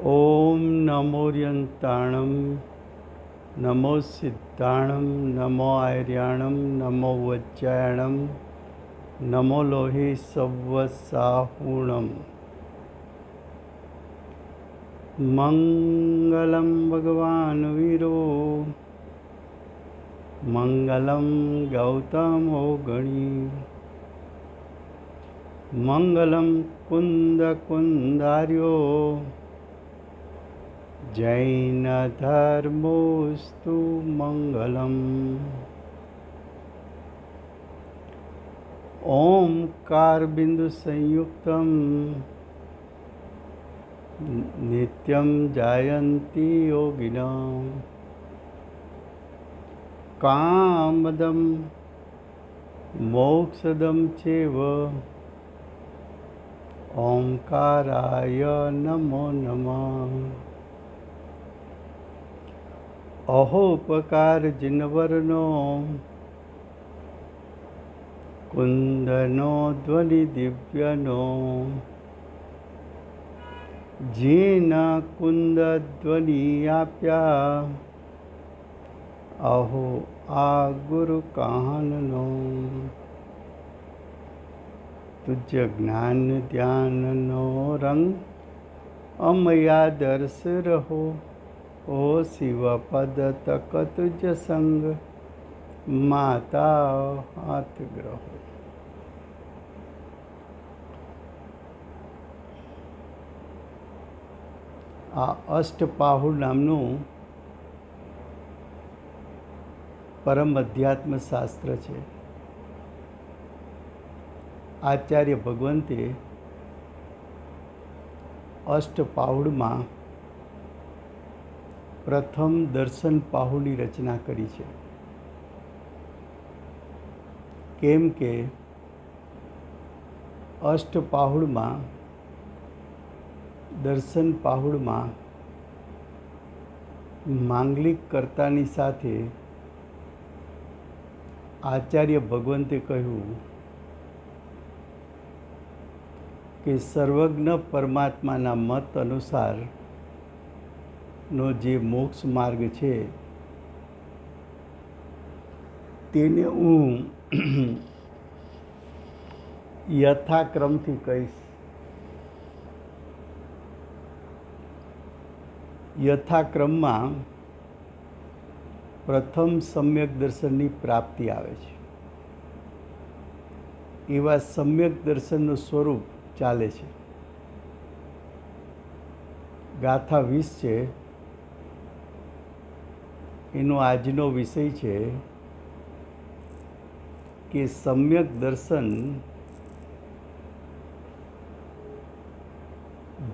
ओम नमोर्यंताणं नमो सिद्धाणं नमो आर्याणं नमो वज्रायणं नमो लोहे सव्वसाहुणं मंगलं भगवान् वीरो मंगलं गौतमो गणी मंगलं कुन्दकुन्दार्यो जैनधर्मोऽस्तु मंगलम्। ओंकार बिंदु संयुक्तं नित्यं जायन्ति योगिनां कामदं मोक्षदं चैव ओंकाराय नमो नमः। अहोपकार जिनवरनो कुंदनो ध्वनि दिव्यनो जीना कुंद ध्वनि आप्या अहो आ गुरु काहननो तुझ ज्ञान ध्याननो रंग अमया दर्श रहो ओ शिव पद तक तुझ संग माता हाथ ग्रहो। आ अष्टपाहुर नामનું પરમ અધ્યાત્મ શાસ્ત્ર છે। આચાર્ય ભગવંતે અષ્ટપાહુડમાં પ્રથમ દર્શન પાહુની રચના કરી છે। કેમ કે અષ્ટપાહુડમાં દર્શન પાહુડમાં માંગલિક કર્તાની સાથે આચાર્ય ભગવંતે કહ્યું કે સર્વજ્ઞ પરમાત્માના મત અનુસારનો જે મોક્ષ માર્ગ છે તેને હું યથાક્રમથી કહીશ। યથાક્રમમાં પ્રથમ સમ્યક દર્શનની પ્રાપ્તિ આવે છે। એવા સમ્યક દર્શનનું સ્વરૂપ ચાલે છે। ગાથા 20 છે, એનો આજનો વિષય છે કે સમ્યક દર્શન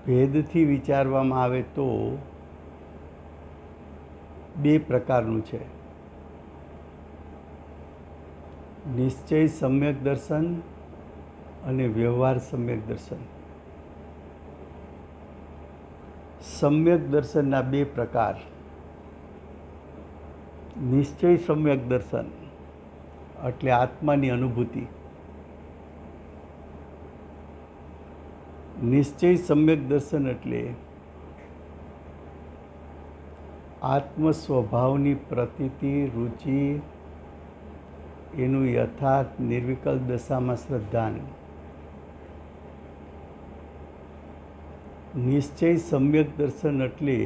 ભેદથી વિચારવામાં આવે તો બે પ્રકારનું છે, નિશ્ચય સમ્યક દર્શન અને વ્યવહાર સમ્યક દર્શન। સમ્યક દર્શનના બે પ્રકાર, નિશ્ચય સમ્યક દર્શન એટલે આત્માની અનુભૂતિ, નિશ્ચય સમ્યક દર્શન એટલે આત્મ સ્વભાવની પ્રતીતિ રુચિ, એનું યથાર્થ નિર્વિકલ્પ દશામાં શ્રદ્ધાન। નિશ્ચય સમ્યક દર્શન એટલે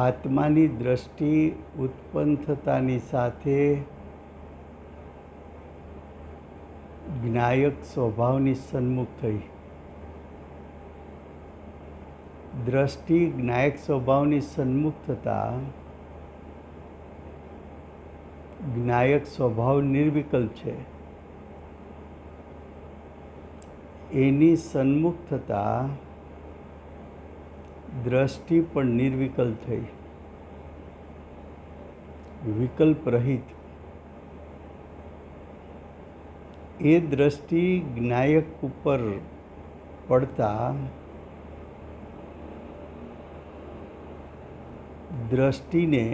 આત્માની દ્રષ્ટિ ઉત્પન્ન થતાની સાથે જ્ઞાયક સ્વભાવની સન્મુખ થઈ। દ્રષ્ટિ જ્ઞાયક સ્વભાવની સન્મુખ થતાં જ્ઞાયક સ્વભાવ નિર્વિકલ્પ છે, એની સન્મુખ થતાં દ્રષ્ટિ પણ નિર્વિકલ્પ થઈ, વિકલ્પ રહિત। એ દ્રષ્ટિ જ્ઞાયક ઉપર પડતા દ્રષ્ટિને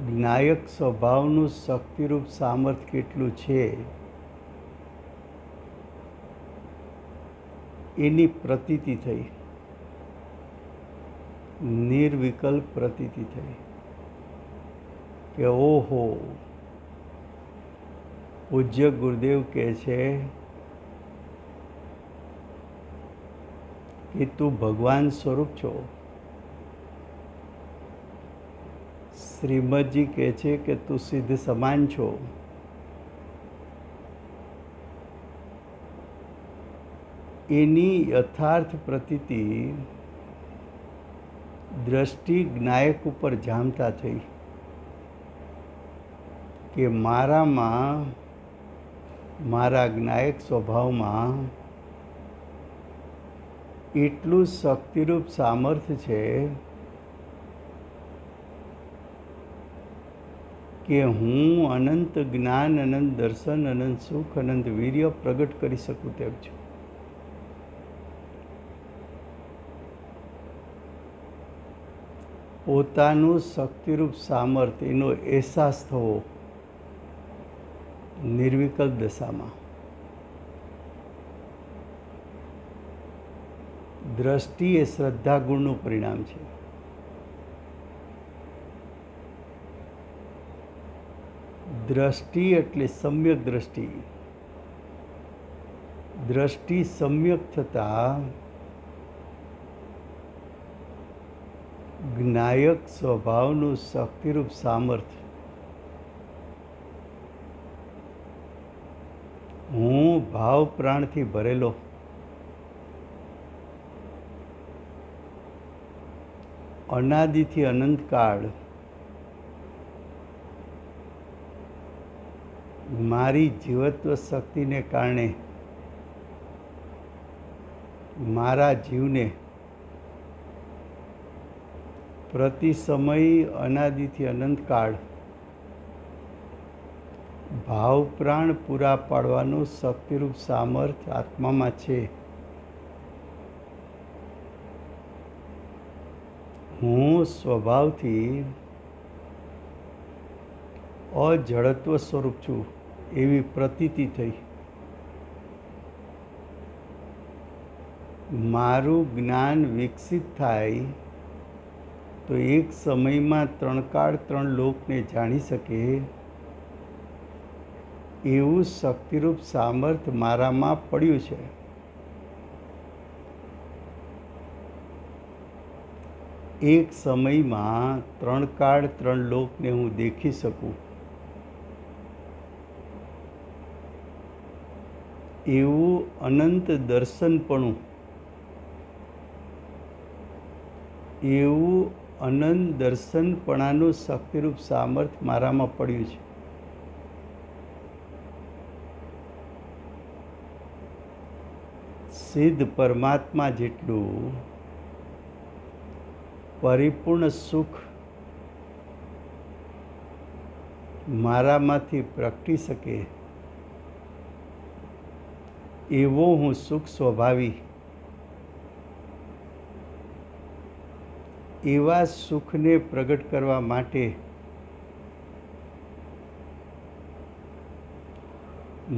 જ્ઞાયક સ્વભાવનું શક્તિરૂપ સામર્થ્ય કેટલું છે એની પ્રતીતિ થઈ, નિર્વિકલ્પ પ્રતીતિ થઈ કે ઓહો, પૂજ્ય ગુરુદેવ કહે છે કે તું ભગવાન સ્વરૂપ છો. શ્રીમદજી કહે છે કે તું સિદ્ધ સમાન છો. એની યથાર્થ પ્રતીતિ દ્રષ્ટિ જ્ઞાયક ઉપર જામતા થઈ કે મારામાં, મારા જ્ઞાયક સ્વભાવમાં એટલું શક્તિરૂપ સામર્થ્ય છે કે હું અનંત જ્ઞાન, અનંત દર્શન, અનંત સુખ, અનંત વીર્ય પ્રગટ કરી શકું તેમ છું. પોતાનું શક્તિરૂપ સામર્થ્ય, એનો અહેસાસ થવો નિર્વિકલ્પ દશામાં. દ્રષ્ટિ એ શ્રદ્ધા ગુણનું પરિણામ છે. દ્રષ્ટિ એટલે સમ્યક દ્રષ્ટિ. દ્રષ્ટિ સમ્યક થતાં જ્ઞાયક સ્વભાવનું શક્તિરૂપ સામર્થ્ય, હું ભાવ પ્રાણથી ભરેલો, અનાદિથી અનંતકાળ મારી જીવત્વ શક્તિને કારણે મારા જીવને પ્રતિ સમય અનાદિથી અનંતકાળ ભાવ પ્રાણ પૂરા પાડવાનું શક્તિરૂપ સામર્થ્ય આત્મામાં છે. હું સ્વભાવથી અજડત્વ સ્વરૂપ છું એવી પ્રતીતિ થઈ. મારું જ્ઞાન વિકસિત થાય તો એક સમયમાં ત્રણ કાળ ત્રણ લોકને જાણી શકે એવું શક્તિરૂપ સામર્થ્ય મારામાં પડ્યું છે. એક સમયમાં ત્રણ કાળ ત્રણ લોકને હું દેખી શકું એવું અનંત દર્શનપણું, એવું અનંત દર્શનપણાનું શક્તિરૂપ સામર્થ્ય મારામાં પડ્યું છે. સિદ્ધ પરમાત્મા જેટલું પરિપૂર્ણ સુખ મારામાંથી પ્રગટી શકે એવો હું સુખ સ્વભાવી, એવા સુખને પ્રગટ કરવા માટે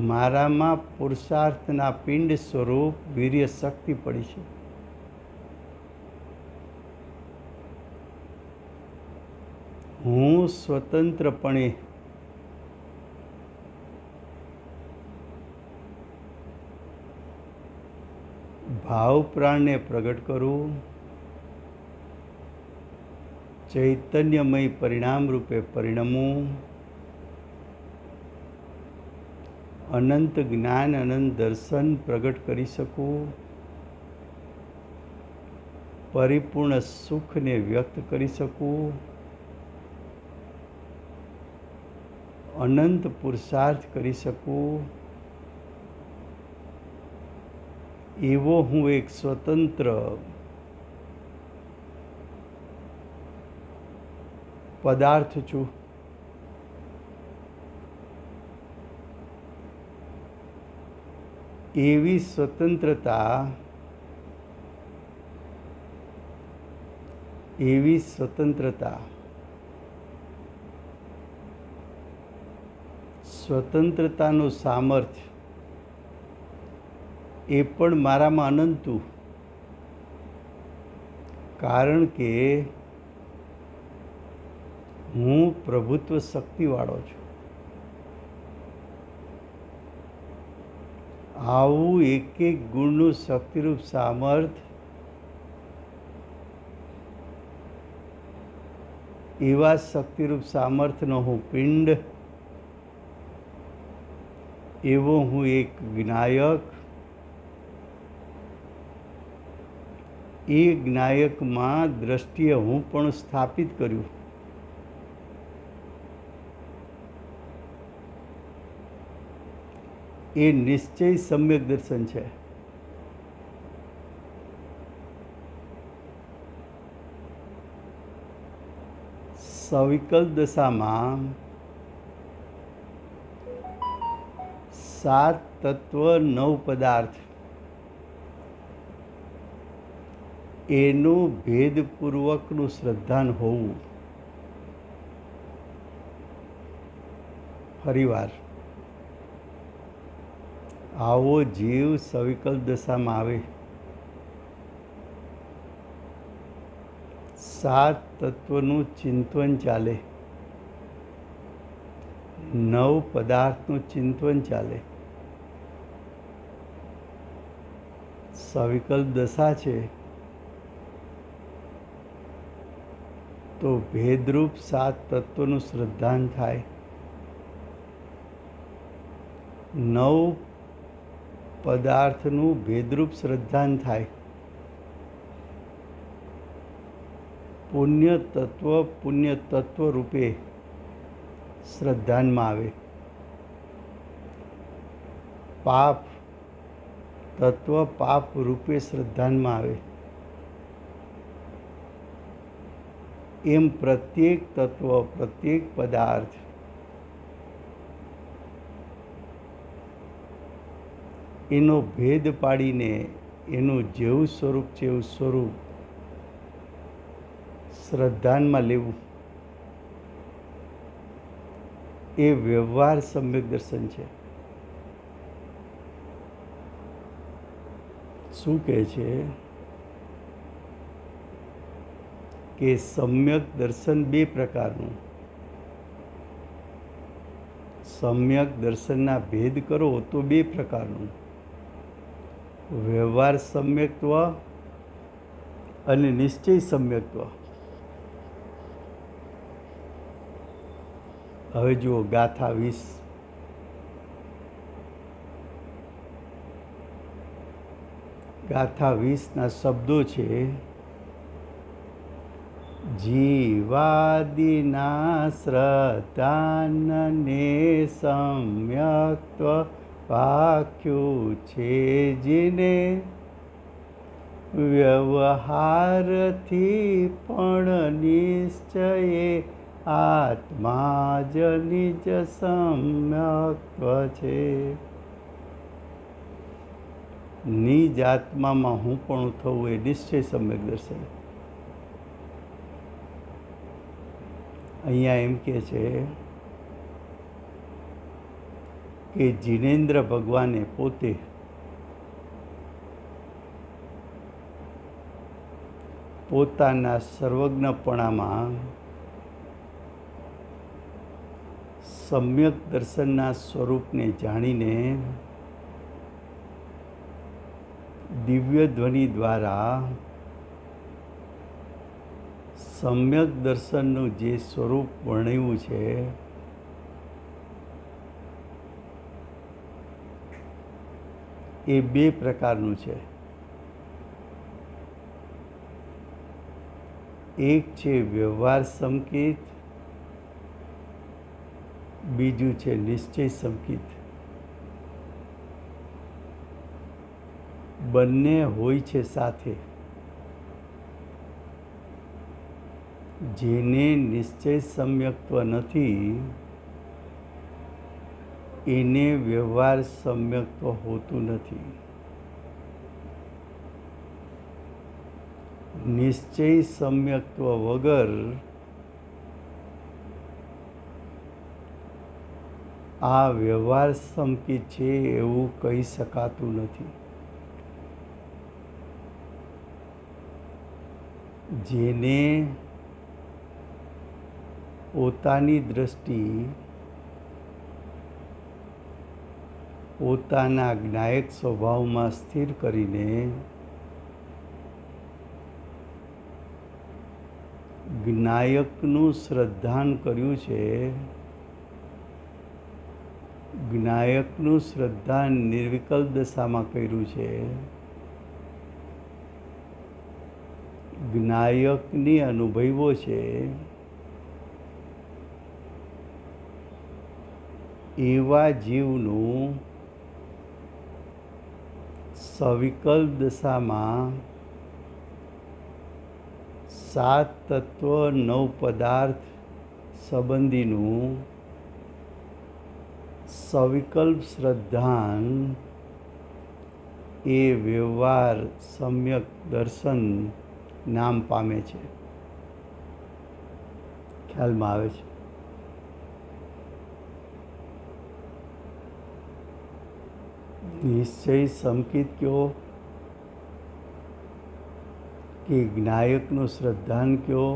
મારામાં પુરુષાર્થના પિંડ સ્વરૂપ વીર્ય શક્તિ પડી છે. હું સ્વતંત્રપણે ભાવ પ્રાણને પ્રગટ કરું, ચૈતન્યમય પરિણામ રૂપે પરિણમું, અનંત જ્ઞાન, અનંત દર્શન પ્રગટ કરી શકું, પરિપૂર્ણ સુખને વ્યક્ત કરી શકું, અનંત પુરુષાર્થ કરી શકું, એવો હું એક સ્વતંત્ર પદાર્થ છું. એવી સ્વતંત્રતા, એવી સ્વતંત્રતા, સ્વતંત્રતાનું સામર્થ્ય એ પણ મારામાં અનંતું, કારણ કે હું પ્રભુત્વ શક્તિવાળો છું. આવું એક એક ગુણનું શક્તિરૂપ સામર્થ એવા શક્તિરૂપ સામર્થનો હું પિંડ, એવો હું એક જ્ઞાયક, એ જ્ઞાયકમાં દ્રષ્ટિએ હું પણ સ્થાપિત કર્યું. એ નિશ્ચય સમ્યક દર્શન છે. સવિકલ દશામાં 7 તત્વ 9 પદાર્થ એનું ભેદપૂર્વકનું શ્રદ્ધાન હોવું. ફરીવાર, આવો જીવ સવિકલ દશામાં આવે, 7 તત્વનું ચિંતન ચાલે, 9 પદાર્થનું ચિંતન ચાલે. સવિકલ દશા છે તો ભેદરૂપ 7 તત્વનું શ્રદ્ધાન થાય. 9 પદાર્થનું ભેદરૂપ શ્રદ્ધાન થાય. પુણ્ય તત્વ રૂપે શ્રદ્ધાનમાં આવે. પાપ તત્વ પાપ રૂપે શ્રદ્ધાનમાં આવે. એમ પ્રત્યેક તત્વ, પ્રત્યેક પદાર્થ એનો ભેદ પાડીને એનું જેવું સ્વરૂપ છે એવું સ્વરૂપ શ્રદ્ધાનમાં લેવું, એ વ્યવહાર સમ્યક દર્શન છે. શું કહે છે કે સમ્યક દર્શન 2 પ્રકારનું. સમ્યક દર્શનના ભેદ કરો તો 2 પ્રકારનું. વ્યવહાર સમ્યક્ત્વ અને નિશ્ચય સમ્યક્ત્વ. હવે જુઓ ગાથા 20. ગાથા 20ના શબ્દો છે: જીવાદિના શ્રદ્ધાનને સમ્યક્ત્વ વાક્યું છે, જેને વ્યવહારથી પણ નિશ્ચયે આત્મા જ નિજ સમ્યક્ત્વ છે. નિજ આત્મામાં હું પણ થવું એ નિશ્ચય સમ્યક દર્શન. અહીંયા એમ કહે છે કે જીનેન્દ્ર ભગવાને પોતે પોતાના સર્વજ્ઞપણામાં સમ્યક દર્શનના સ્વરૂપને જાણીને દિવ્ય ધ્વનિ દ્વારા સમ્યક દર્શનનું જે સ્વરૂપ વર્ણવ્યું છે એ 2 પ્રકારનું છે. એક છે વ્યવહાર સંકેત, બીજું છે નિશ્ચય સંકેત. બંને હોય છે સાથે. જેને નિશ્ચય સમ્યક્ત્વ નથી એને વ્યવહાર સમ્યક્ત્વ હોતું નથી. નિશ્ચય સમ્યક્ત્વ વગર આ વ્યવહાર સંકેત છે એવું કહી શકાતું નથી. જેને પોતાની દ્રષ્ટિ પોતાના જ્ઞાયક સ્વભાવમાં સ્થિર કરીને જ્ઞાયકનું શ્રદ્ધાન કર્યું છે. જ્ઞાયકનું શ્રદ્ધાન નિર્વિકલ્પ દશામાં કર્યું છે. જ્ઞાયકની અનુભવો છે એવા જીવનું સવિકલ્પ દશામાં 7 તત્વ 9 પદાર્થ સંબંધીનું સવિકલ્પ શ્રદ્ધાન એ વ્યવહાર સમ્યક દર્શન નામ પામે છે. ખ્યાલમાં આવે છે? નિશ્ચય સંકિત કયો કે જ્ઞાયકનું શ્રદ્ધાન કયો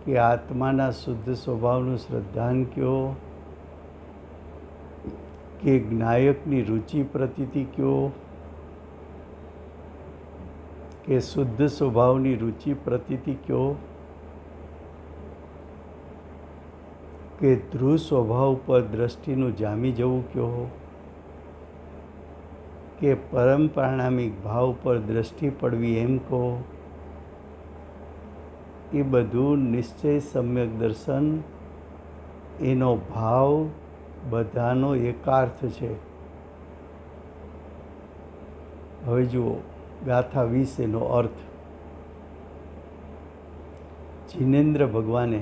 કે આત્માના શુદ્ધ સ્વભાવનું શ્રદ્ધાન કયો કે જ્ઞાયકની રુચિ પ્રતીતિ કયો કે શુદ્ધ સ્વભાવની રુચિ પ્રતીતિ કયો કે ધ્રુવ સ્વભાવ પર દ્રષ્ટિનું જામી જવું કયો કે પરમ પ્રાણામિક ભાવ પર દ્રષ્ટિ પડવી એમ કહો. એ બધું નિશ્ચય સમ્યક દર્શન એનો ભાવ બધાનો એકાર્થ છે. હવે જુઓ ગાથા 20 એનો અર્થ. જિનેન્દ્ર ભગવાને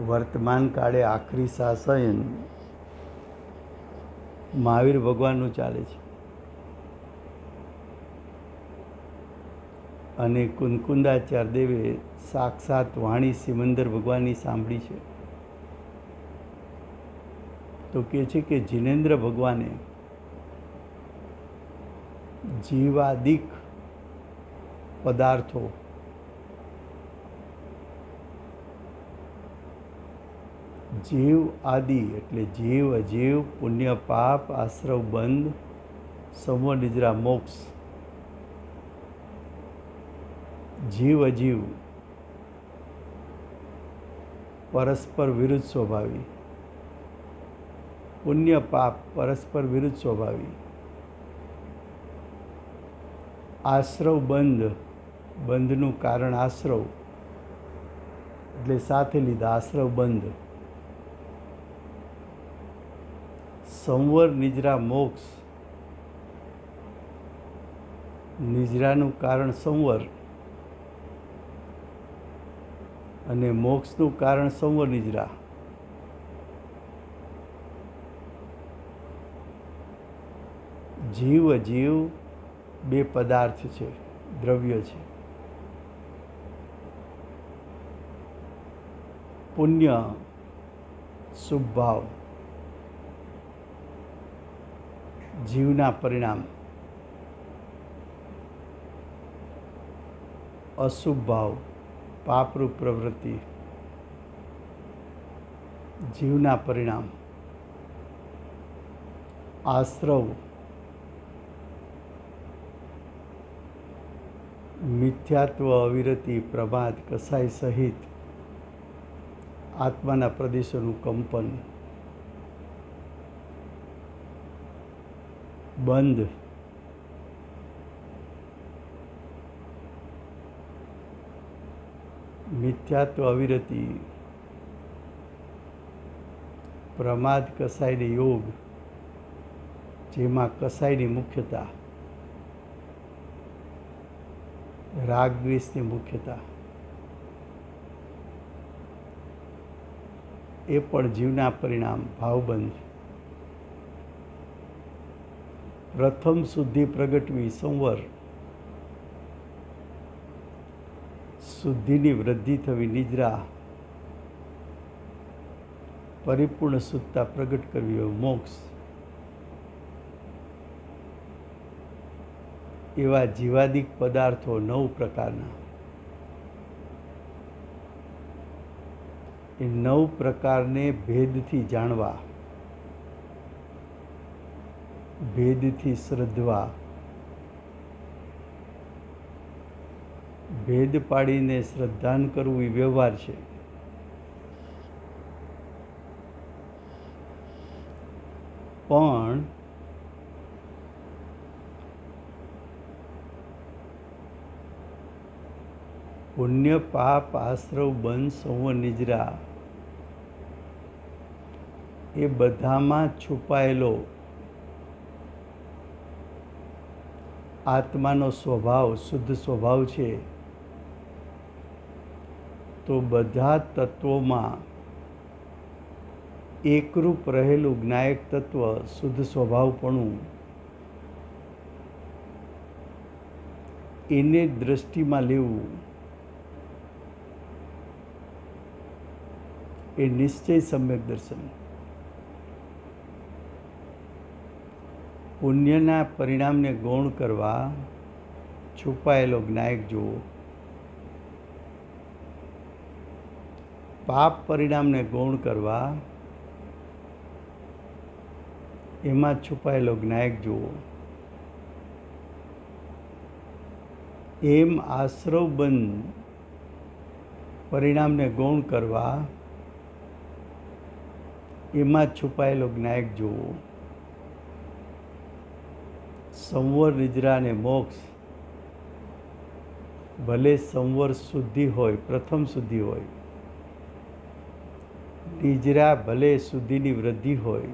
વર્તમાન કાળે આખરી શાસન મહાવીર ભગવાનનું ચાલે છે અને કુંદકુંદાચાર્ય દેવે સાક્ષાત વાણી સિમંદર ભગવાનની સાંભળી છે. તો કહે છે કે જિનેન્દ્ર ભગવાને જીવાદિક પદાર્થો જીવ આદિ એટલે જીવ અજીવ પુણ્ય પાપ આશ્રવ બંધ સમ નિદ્રા મોક્ષ. જીવ અજીવ પરસ્પર વિરુદ્ધ સ્વભાવી, પુણ્ય પાપ પરસ્પર વિરુદ્ધ સ્વભાવી, આશ્રવ બંધ બંધનું કારણ આશ્રવ એટલે સાથે લીધા આશ્રવ બંધ, સંવર નિજરા મોક્ષ નિજરાનું કારણ સંવર અને મોક્ષનું કારણ સંવર નિજરા. જીવ અજીવ બે પદાર્થ છે, દ્રવ્ય છે. પુણ્ય શુભ ભાવ જીવના પરિણામ, અશુભ ભાવ પાપરૂપ પ્રવૃત્તિ જીવના પરિણામ, આશ્રવ મિથ્યાત્વ અવિરતિ પ્રમાદ કસાય સહિત આત્માના પ્રદેશોનું કંપન, બંધ મિથ્યાત્વ અવિરતિ પ્રમાદ કસાયને યોગ જેમાં કસાયની મુખ્યતા, રાગ દ્વેષની મુખ્યતા, એ પણ જીવના પરિણામ ભાવબંધ. પ્રથમ શુદ્ધિ પ્રગટવી સંવર, શુદ્ધિની વૃદ્ધિ થવી નિદ્રા, પરિપૂર્ણ શુદ્ધતા પ્રગટ કરવી હોય મોક્ષ. એવા જીવાદિક પદાર્થો 9 પ્રકારના. એ 9 પ્રકારને ભેદથી જાણવા, ભેદથી શ્રદ્ધવા, ભેદ પાડીને શ્રદ્ધાન કરવું એ વ્યવહાર છે. પણ પુણ્ય પાપ આશ્રવ બંધ સંવર નિજરા એ બધામાં છુપાયેલો આત્માનો સ્વભાવ શુદ્ધ સ્વભાવ છે. તો બધા તત્વોમાં એકરૂપ રહેલું જ્ઞાયક તત્વ શુદ્ધ સ્વભાવપણું એને દ્રષ્ટિમાં લેવું એ નિશ્ચય સમ્યક દર્શન. પુણ્યના પરિણામને ગૌણ કરવા છુપાયેલો જ્ઞાયક જુઓ, પાપ પરિણામને ગૌણ કરવા એમાં છુપાયેલો જ્ઞાયક જુઓ. એમ આશ્રવબંધ પરિણામને ગૌણ કરવા એમાં છુપાયેલો જ્ઞાયક જુઓ. સંવર નિજરા અને મોક્ષ ભલે સંવર શુદ્ધિ હોય, પ્રથમ શુદ્ધિ હોય, નિજરા ભલે શુદ્ધિની વૃદ્ધિ હોય,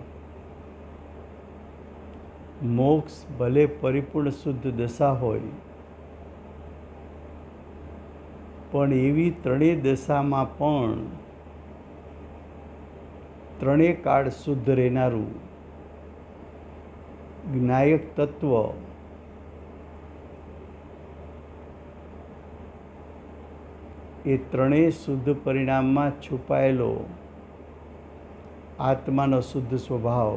મોક્ષ ભલે પરિપૂર્ણ શુદ્ધ દશા હોય, પણ એવી ત્રણેય દશામાં પણ ત્રણેય કાળ શુદ્ધ રહેનારું જ્ઞાયક તત્વ એ ત્રણેય શુદ્ધ પરિણામમાં છુપાયેલો આત્માનો શુદ્ધ સ્વભાવ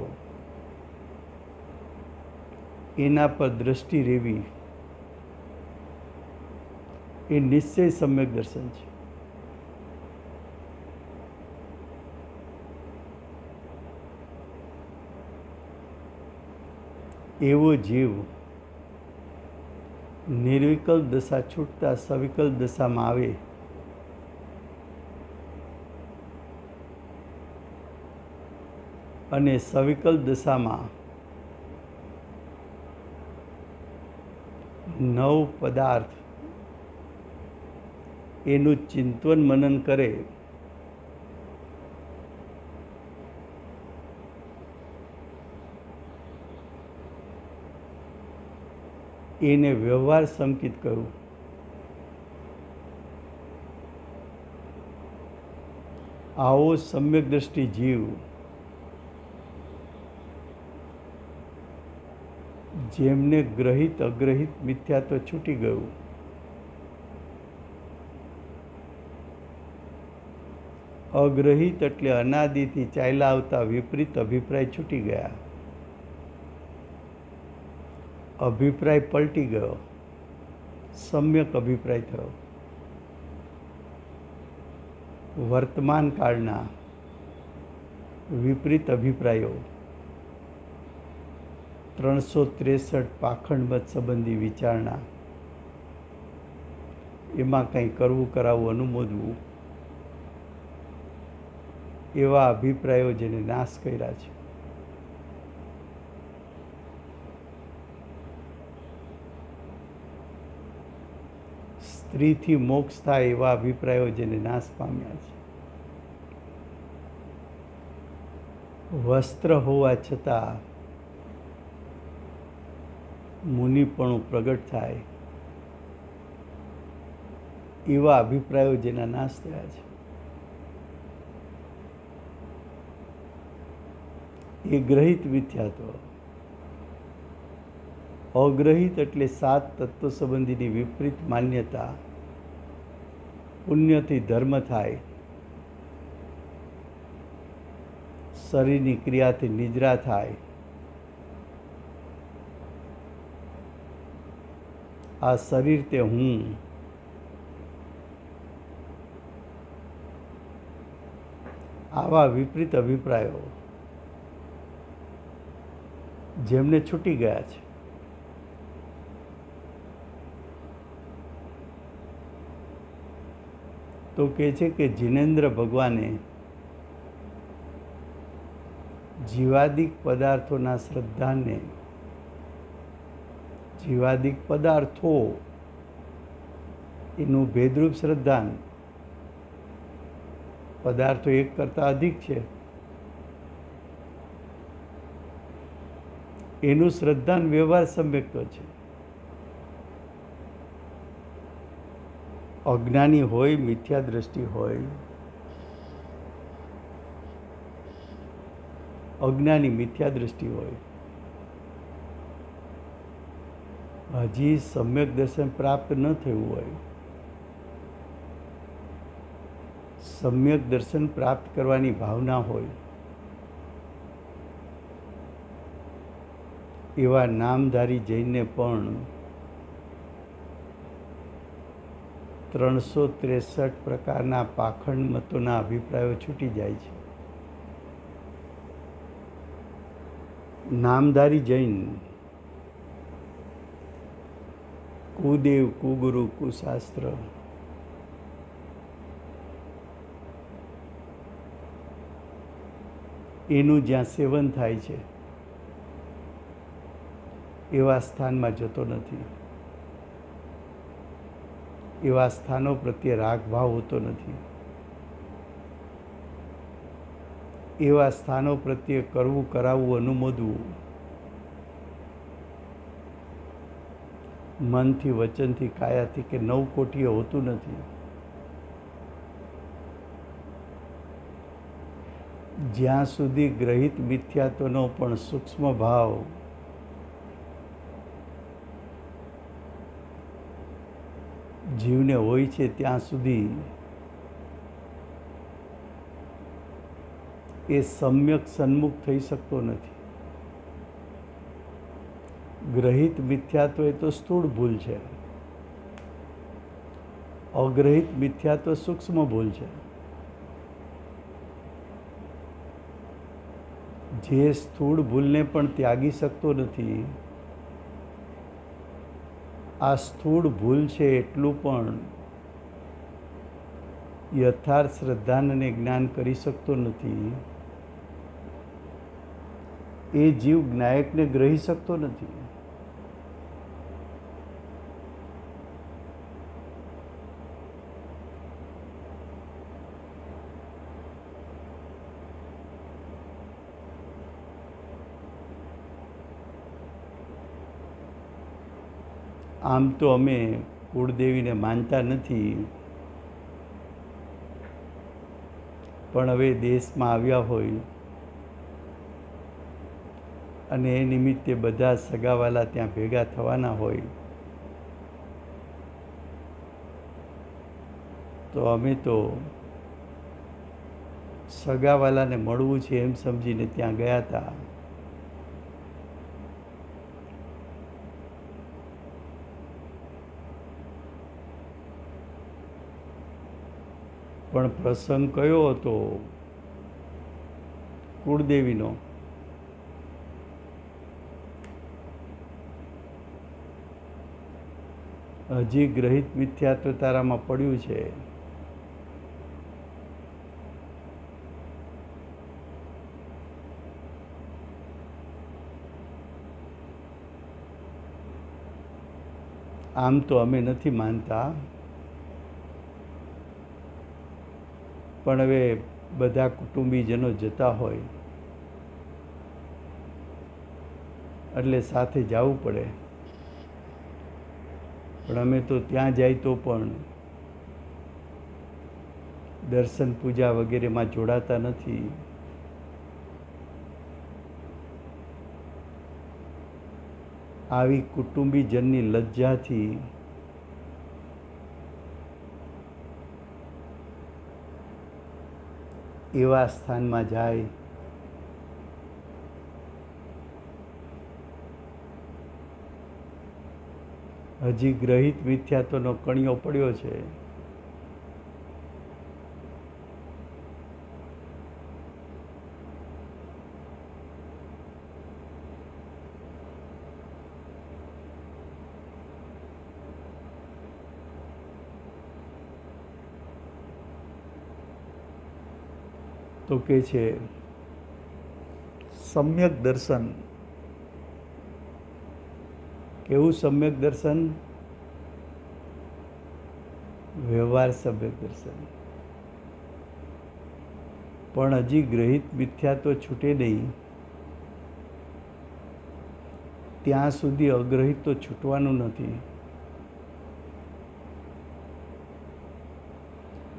એના પર દ્રષ્ટિ રહેવી એ નિશ્ચય સમ્યક દર્શન છે. એવો જીવ નિર્વિકલ્પ દશા છૂટતા સવિકલ્પ દશામાં આવે અને સવિકલ્પ દશામાં 9 પદાર્થ એનું ચિંતન મનન કરે એને વ્યવહાર સંકિત કહ્યું. આવો સમ્યક દ્રષ્ટિ જીવ જેમને ગ્રહિત અગ્રહિત મિથ્યાત્વ છૂટી ગયું, અગ્રહિત એટલે અનાદિથી ચાલ્યા આવતા વિપરીત અભિપ્રાય છૂટી ગયા, અભિપ્રાય પલટી ગયો, સમ્યક અભિપ્રાય થયો. વર્તમાન કાળના વિપરીત અભિપ્રાયો 363 પાખંડમત સંબંધી વિચારણા એમાં કંઈ કરવું કરાવવું અનુમોદવું એવા અભિપ્રાયો જેને નાશ કર્યા છે. સ્ત્રીથી મોક્ષ થાય એવા અભિપ્રાયો જેને નાશ પામ્યા છે. વસ્ત્ર હોવા છતાં મુનિપણું પ્રગટ થાય એવા અભિપ્રાયો જેના નાશ થયા છે. એ ગ્રહિત મિથ્યાત્વ. અગ્રહિત એટલે 7 તત્વ સંબંધીની વિપરીત માન્યતા. પુણ્યથી ધર્મ થાય, શરીરની ક્રિયાથી નિદ્રા થાય, આ શરીર તે હું, આવા વિપરીત અભિપ્રાયો જેમને છૂટી ગયા છે, તો કહે છે કે જિનેન્દ્ર ભગવાને જીવાદિક પદાર્થોના શ્રદ્ધાને, જીવાદિક પદાર્થો એનું ભેદરૂપ શ્રદ્ધાન, પદાર્થો એક કરતાં અધિક છે, એનું શ્રદ્ધાન વ્યવહાર સમ્યક્ત છે. અજ્ઞાની હોય, મિથ્યા દ્રષ્ટિ હોય, અજ્ઞાની મિથ્યા દ્રષ્ટિ હોય, હજી સમ્યક દર્શન પ્રાપ્ત ન થયું હોય, સમ્યક દર્શન પ્રાપ્ત કરવાની ભાવના હોય, એવા નામધારી જૈનને પણ 363 પ્રકારના પાખંડ મતોના અભિપ્રાયો છૂટી જાય છે. નામધારી જૈન કુદેવ, કુગુરુ, કુશાસ્ત્ર, એનું જ્યાં સેવન થાય છે એવા સ્થાનમાં જતો નથી, એવા સ્થાનો પ્રત્યે રાગભાવ હોતો નથી, એવા સ્થાનો પ્રત્યે કરવું, કરાવવું, અનુમોદવું, મનથી, વચનથી, કાયાથી કે નવકોટીએ હોતું નથી. જ્યાં સુધી ગ્રહિત મિથ્યાત્વનો પણ સૂક્ષ્મ ભાવ જીવને હોય છે, ત્યાં સુધી એ સમ્યક સન્મુખ થઈ શકતો નથી. ગ્રહિત મિથ્યાત્વ એ તો સ્થૂળ ભૂલ છે, અગ્રહિત મિથ્યાત્વ સૂક્ષ્મ ભૂલ છે. જે સ્થૂળ ભૂલને પણ ત્યાગી શકતો નથી, આ સ્થૂળ ભૂલ છે એટલું પણ યથાર્થ શ્રદ્ધાન અને જ્ઞાન કરી શકતો નથી. એ જીવ જ્ઞાયકને ગ્રહી શકતો નથી. આમ તો અમે કુળદેવીને માનતા નથી, પણ હવે દેશમાં આવ્યા હોય અને એ નિમિત્તે બધા સગાવાલા ત્યાં ભેગા થવાના હોય, તો અમે તો સગાવાલાને મળવું છે એમ સમજીને ત્યાં ગયા હતા. પણ પ્રસંગ કયો હતો? કુળદેવીનો. હજી ગ્રહિત મિથ્યાત્વ તારામાં પડ્યું છે. આમ તો અમે નથી માનતા, પણ હવે બધા કુટુંબીજનો જતા હોય એટલે સાથે જવું પડે. પણ અમે તો ત્યાં જાય તો પણ દર્શન પૂજા વગેરેમાં જોડાતા નથી. આવી કુટુંબીજનની લજ્જાથી એવા સ્થાનમાં જાય હજી ગ્રહિત મિથ્યાત્વનો કણિયો પડ્યો છે. તો કે છે સમ્યક દર્શન. કેવું સમ્યક દર્શન? વ્યવહાર સમ્યક દર્શન. પણ હજી ગ્રહિત મિથ્યાત્વ છૂટે નહીં ત્યાં સુધી અગ્રહિત તો છૂટવાનું નથી.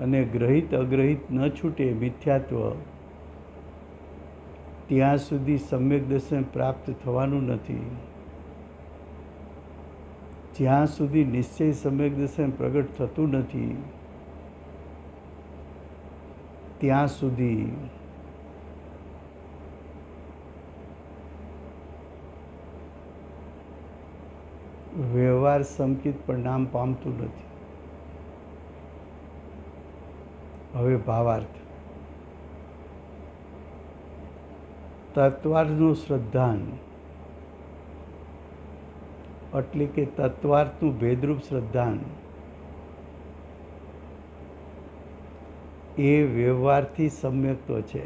અને ગ્રહિત અગ્રહિત ન છૂટે મિથ્યાત્વ ત્યાં સુધી સમ્યક દર્શન પ્રાપ્ત થવાનું નથી. જ્યાં સુધી નિશ્ચય સમ્યક દર્શન પ્રગટ થતું નથી ત્યાં સુધી વ્યવહાર સંકિત પરિણામ પામતું નથી. હવે ભાવાર્થ. તત્વાર્થનું શ્રદ્ધાન એટલે કે તત્વાર્થનું ભેદરૂપ શ્રદ્ધાન એ વ્યવહારથી સમ્યક્ત્વ છે.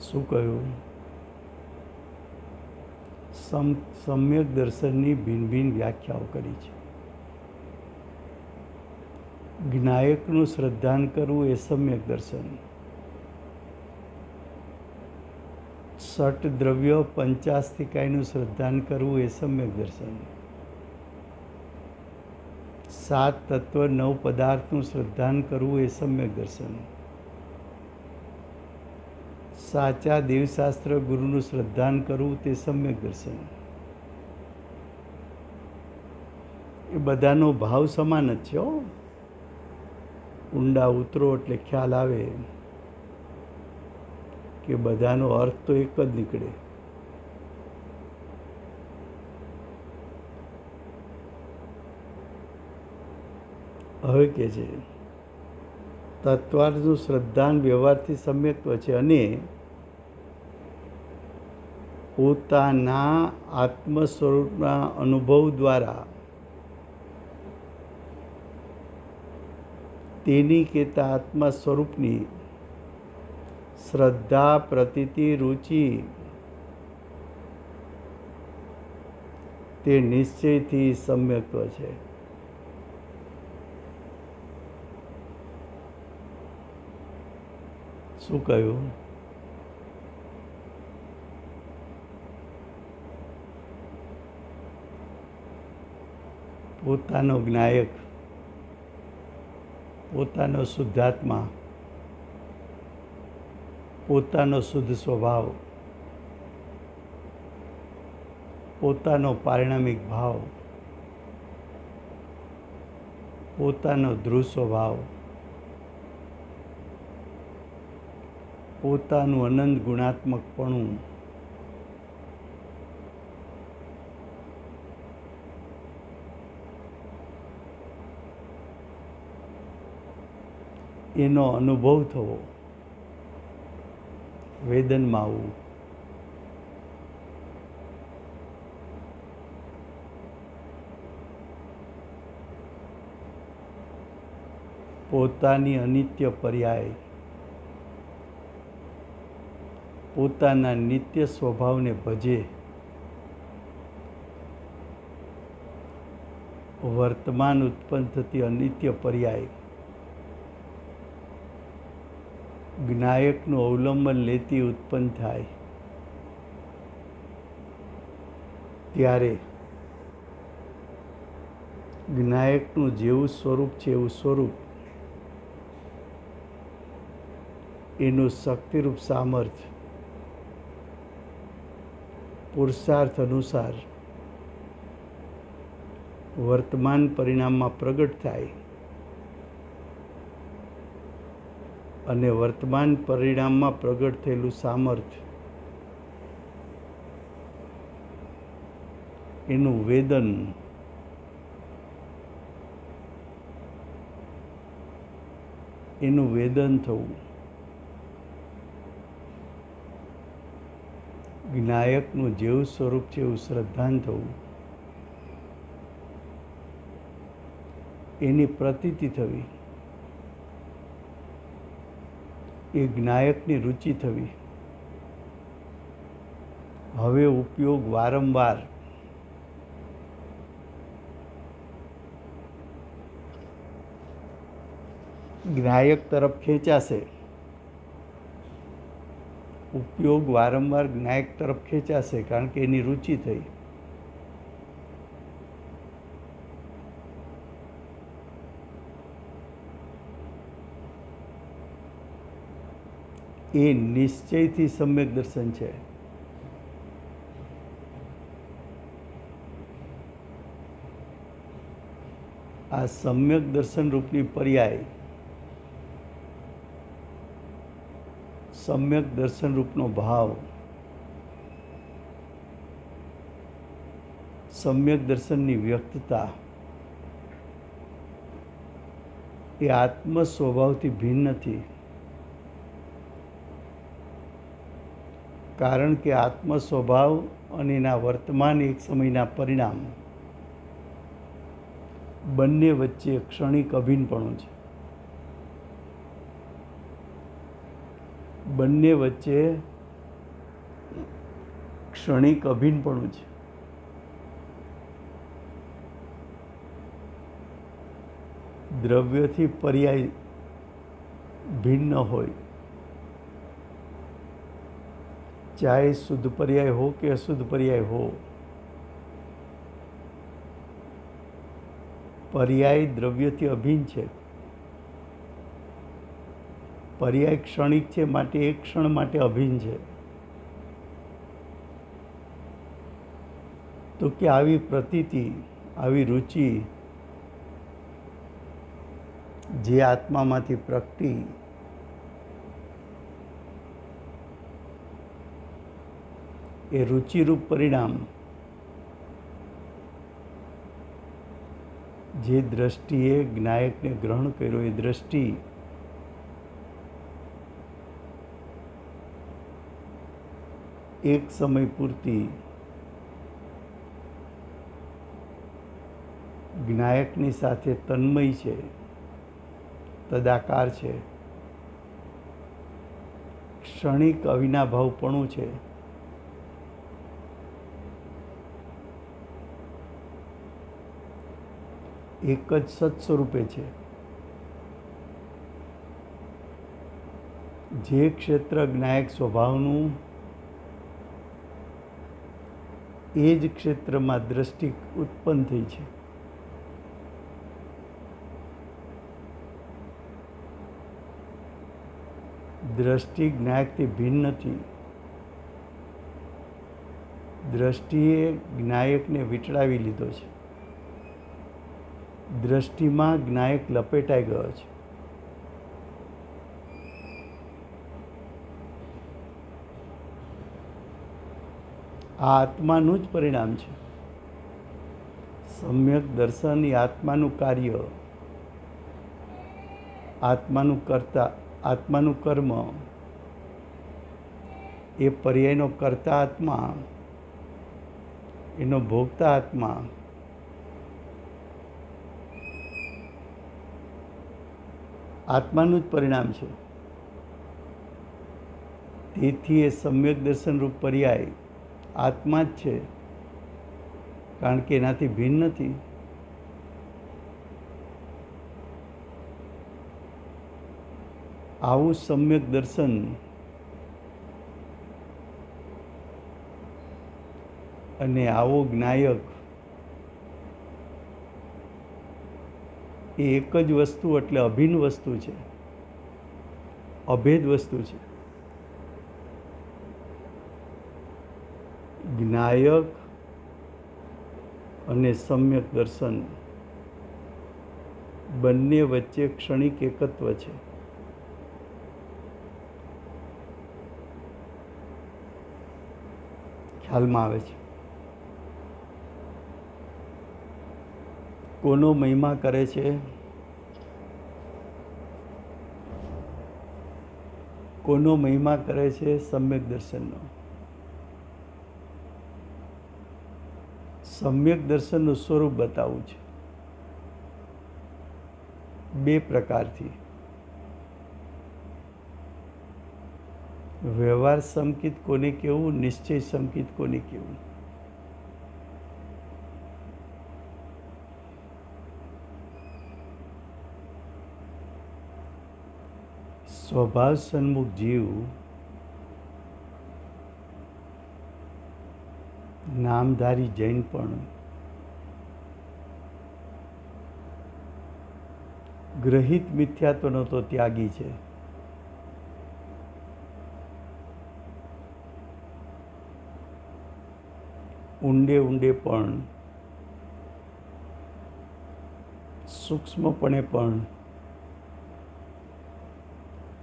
શું કહ્યું? સમ્યક દર્શનની ભિન્ન ભિન્ન વ્યાખ્યાઓ કરી છે. જ્ઞાયકનું શ્રદ્ધાન કરવું એ સમ્યક દર્શન. ષટ દ્રવ્ય પંચાસ્તિકાયનું શ્રદ્ધાન કરવું એ સમ્યક દર્શન. 7 તત્વ 9 પદાર્થનું શ્રદ્ધાન કરવું એ સમ્યક દર્શન. સાચા દેવશાસ્ત્ર ગુરુનું શ્રદ્ધાન કરવું તે સમ્યક દર્શન. એ બધાનો ભાવ સમાન જ છે. ઊંડા ઉતરો એટલે ખ્યાલ આવે કે બધાનો અર્થ તો એક જ નીકળે. હવે કે છે તત્વાર્થનું શ્રદ્ધાન વ્યવહારથી સમ્યક્ત્વ છે અને પોતાના આત્મ સ્વરૂપના અનુભવ દ્વારા તેની કહેતા આત્મા સ્વરૂપની શ્રદ્ધા પ્રતીતિ રુચિ તે નિશ્ચયથી સમ્યક્ત્વ છે. શું કહ્યું? પોતાનો જ્ઞાયક, પોતાનો શુદ્ધાત્મા, પોતાનો શુદ્ધ સ્વભાવ, પોતાનો પારિણામિક ભાવ, પોતાનો ધ્રુવ સ્વભાવ, પોતાનું અનંત ગુણાત્મકપણું, એનો અનુભવ થવો, વેદનમાં આવવું, પોતાની અનિત્ય પર્યાય, પોતાના નિત્ય સ્વભાવને ભજે, વર્તમાન ઉત્પન્ન થતી અનિત્ય પર્યાય જ્ઞાયકનું અવલંબન લેતી ઉત્પન્ન થાય ત્યારે જ્ઞાયકનું જેવું સ્વરૂપ છે એવું સ્વરૂપ, એનું શક્તિરૂપ સામર્થ્ય પુરુષાર્થ અનુસાર વર્તમાન પરિણામમાં પ્રગટ થાય અને વર્તમાન પરિણામમાં પ્રગટ થયેલું સામર્થ્ય, એનું વેદન, થવું, જ્ઞાયકનું જેવું સ્વરૂપ છે એવું શ્રદ્ધાન થવું, એની પ્રતીતિ થવી, એ જ્ઞાયકની રુચિ થવી, હવે ઉપયોગ વારંવાર, જ્ઞાયક તરફ ખેંચાશે, ઉપયોગ વારંવાર જ્ઞાયક તરફ ખેંચાશે, કારણ કે એની રુચિ થઈ. એ નિશ્ચયથી સમ્યક દર્શન છે. આ સમ્યક દર્શન રૂપની પર્યાય, સમ્યક દર્શન રૂપનો ભાવ, સમ્યક દર્શનની વ્યક્તતા એ આત્મ સ્વભાવથી ભિન્ન નથી. કારણ કે આત્મ સ્વભાવ અને એના વર્તમાન એક સમયના પરિણામ બંને વચ્ચે ક્ષણિક અભિન્નપણું છે. બંને વચ્ચે ક્ષણિક અભિન્નપણું છે. દ્રવ્યથી પર્યાય ભિન્ન હોય, ચાહે શુદ્ધ પર્યાય હો કે અશુદ્ધ પર્યાય હો, પર્યાય દ્રવ્યથી અભિન્ન છે. પર્યાય ક્ષણિક છે, માટે એક ક્ષણ માટે અભિન્ન છે. તો કે આવી પ્રતીતિ, આવી રુચિ જે આત્મામાંથી પ્રગટી, એ રુચિરૂપ પરિણામ જે દ્રષ્ટિએ જ્ઞાયકને ગ્રહણ કર્યો, એ દ્રષ્ટિ એક સમય પૂરતી જ્ઞાયકની સાથે તન્મય છે, તદાકાર છે, ક્ષણિક અવિનાભાવપણું છે. એક જ સત સ્વરૂપે છે. જે ક્ષેત્ર જ્ઞાયક સ્વભાવનું, એ જ ક્ષેત્રમાં દ્રષ્ટિ ઉત્પન્ન થઈ છે. દ્રષ્ટિ જ્ઞાયકથી ભિન્ન નથી. દ્રષ્ટિએ જ્ઞાયકને વીંટળાવી લીધો છે. દ્રષ્ટિમાં જ્ઞાયક લપેટાઈ ગયો છે. આ આત્માનું જ પરિણામ છે. સમ્યક દર્શન એ આત્માનું કાર્ય, આત્માનું કર્તા, આત્માનું કર્મ, એ પર્યાયનો કર્તા આત્મા, એનો ભોગતા આત્મા, આત્માનું જ પરિણામ છે. તેથી એ સમ્યક દર્શન રૂપ પર્યાય આત્મા જ છે, કારણ કે એનાથી ભિન્ન નથી. આવું સમ્યક દર્શન અને આવો જ્ઞાયક એ એક જ વસ્તુ એટલે અભિન્ન વસ્તુ છે, અભેદ વસ્તુ છે. જ્ઞાયક અને સમ્યક દર્શન બંને વચ્ચે ક્ષણિક એકત્વ છે. ખ્યાલમાં આવે છે. કોનો મહિમા કરે છે? કોનો મહિમા કરે છે? સમ્યક દર્શનનો. સમ્યક દર્શનનું સ્વરૂપ બતાવવું છે બે પ્રકારથી. વ્યવહાર સંકિત કોને કહેવું, નિશ્ચય સંકિત કોને કહેવું? સ્વભાવ સન્મુખ જીવ નામધારી જૈન પણ ગ્રહિત મિથ્યાત્વનો તો ત્યાગી છે. ઊંડે ઊંડે પણ સૂક્ષ્મપણે પણ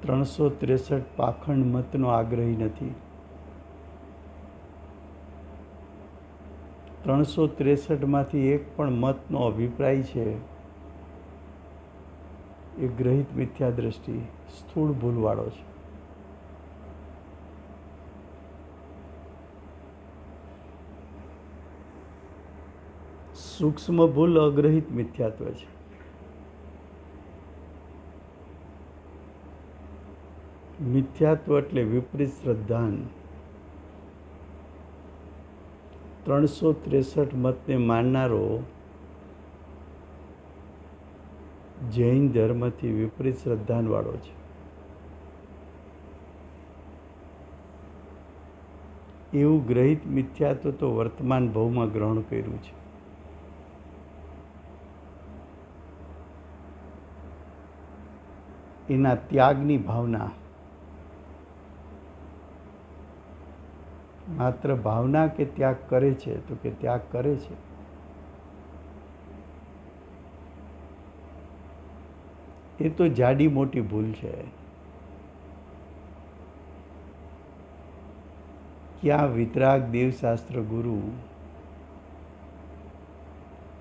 363 પાખંડ મતનો આગ્રહી નથી. 363માંથી એક પણ મતનો અભિપ્રાય છે એ ગ્રહિત મિથ્યા દ્રષ્ટિ સ્થૂળ ભૂલવાળો છે. સૂક્ષ્મ ભૂલ અગ્રહિત મિથ્યાત્વ છે. મિથ્યાત્વ એટલે વિપરીત શ્રદ્ધાન. 363 મતને માનનારો જૈન ધર્મથી વિપરીત શ્રદ્ધાનવાળો છે. એવું ગ્રહિત મિથ્યાત્વ તો વર્તમાન ભાવમાં ગ્રહણ કર્યું છે. એના ત્યાગની ભાવના, માત્ર ભાવના કે ત્યાગ કરે છે, તો કે ત્યાગ કરે છે. એ તો જાડી મોટી ભૂલ છે. ક્યાં વિતરાગ દેવશાસ્ત્ર ગુરુ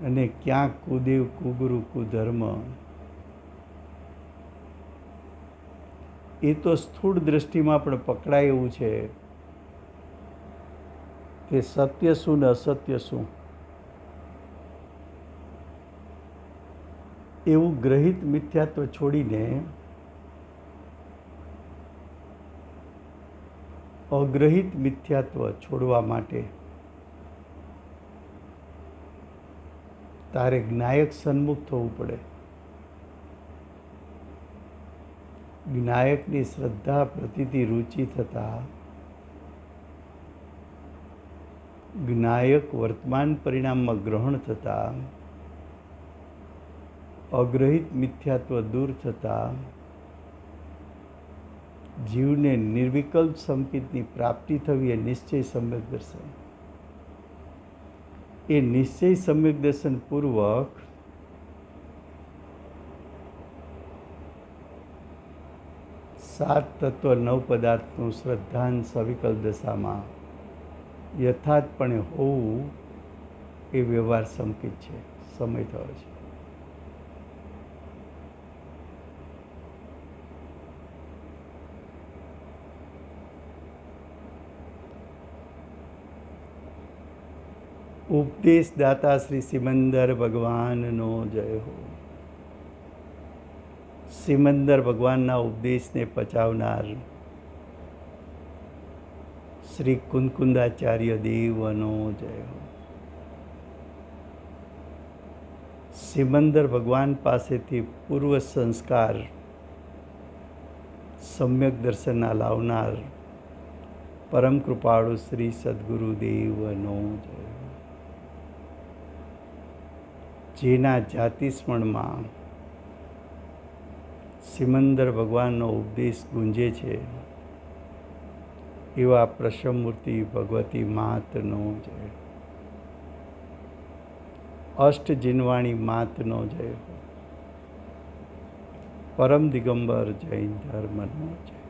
અને ક્યાં કુદેવ કુગુરુ કુધર્મ. એ તો સ્થૂળ દ્રષ્ટિમાં પણ પકડાય એવું છે કે સત્ય શું ને અસત્ય શું એવું ગ્રહિત મિથ્યાત્વ છોડીને અગ્રહિત મિથ્યાત્વ છોડવા માટે તારે જ્ઞાયક સન્મુખ થવું પડે. જ્ઞાયકની શ્રદ્ધા પ્રતિથી રુચિ થતા જ્ઞાયક વર્તમાન પરિણામમાં ગ્રહણ થતા અગ્રહિત મિથ્યાત્વ દૂર થતા જીવને નિર્વિકલ્પ સંકિતની પ્રાપ્તિ થવી એ નિશ્ચય સમ્યક દર્શન. એ નિશ્ચય સમ્યક દર્શન પૂર્વક સાત તત્વ નવ પદાર્થનું શ્રદ્ધાન સવિકલ્પ દશામાં યથાર્થપણે હોવું એ વ્યવહાર સંકિત છે. સમય થયો છે. ઉપદેશ દાતા શ્રી સિમંદર ભગવાનનો જય હો. સિમંદર ભગવાનના ઉપદેશને પચાવનાર શ્રી કુંદકુંદાચાર્ય દેવનો જય હો. સિમંદર ભગવાન પાસેથી પૂર્વ સંસ્કાર સમ્યક દર્શનના લાવનાર પરમ કૃપાળુ શ્રી સદગુરુ દેવનો જય હો. જેના જાતિસ્મરણમાં સિમંદર ભગવાનનો ઉપદેશ ગુંજે છે એવા પ્રસમમૂર્તિ ભગવતી માતનો જય. અષ્ટ જીનવાણી માતનો જય. પરમ દિગંબર જૈન ધર્મનો જય.